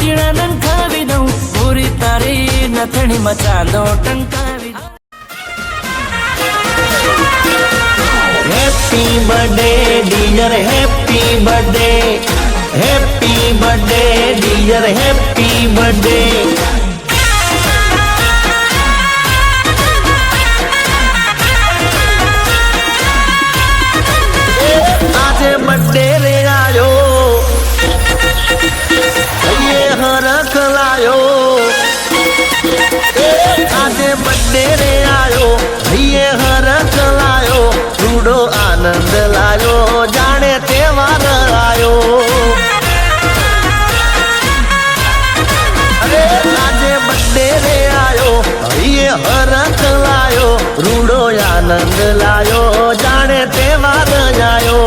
તીણાનંદ ખાવી દઉં પૂરી તારી નથણીમાં ચાંદો ટંકાવી દઉં. Happy birthday dear happy birthday dear happy birthday. આજે બર્થડે રે આયો હરખ લાયો. આજે બર્થડે રે આયો હરખ લાયો રૂડો આનંદ લાયો જાણે તહેવાર આયો. અરે આજે બર્થડે રે આયો હરખ લાયો રૂડો આનંદ લાયો જાણે તહેવાર આયો.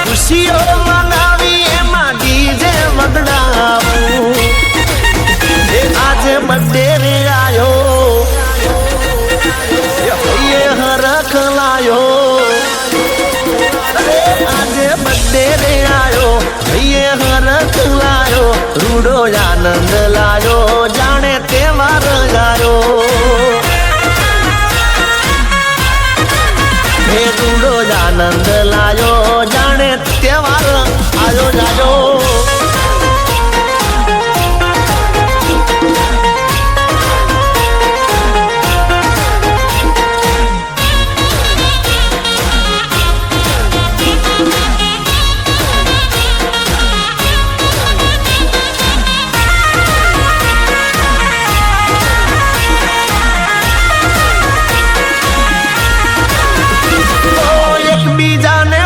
ખુશીઓ મનાવી એમાં ડીજે વગડાવું. આજે બર્થડે રે આયો હરખ લાયો. આજે બર્થડે રે આયો હરખ લાયો રૂડો આનંદ લાયો જાણે તહેવાર આયો. રૂડો આનંદ લાયો જાણે તહેવાર આયો જાયો.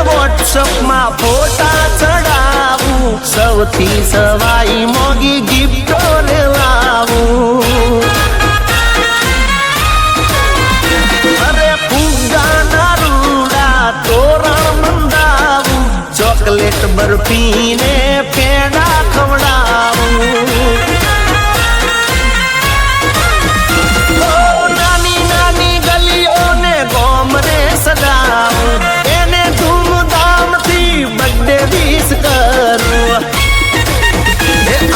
વોટ્સઅપમાં ફોટા ચડાવું સૌથી સવાઈ મોગી ગિફ્ટો લેવાવું. અરે ફુગ્ગાના રૂડા તોરણ મંડાવું ચોકલેટ બરફી ને પેડા ખવડાવું. નાની નાની ગલીઓને ગોમરે સજાવું વિશ કરું.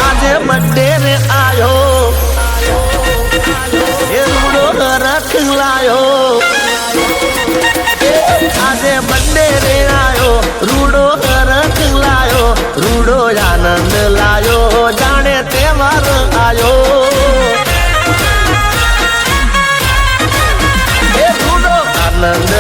આજે બર્થડે રે આયો રૂડો હરખ લાયો. આજે બર્થડે રે આયો રૂડો હરખ લાયો રૂડો આનંદ લાયો જાણે તહેવાર આયો. રૂડો આનંદ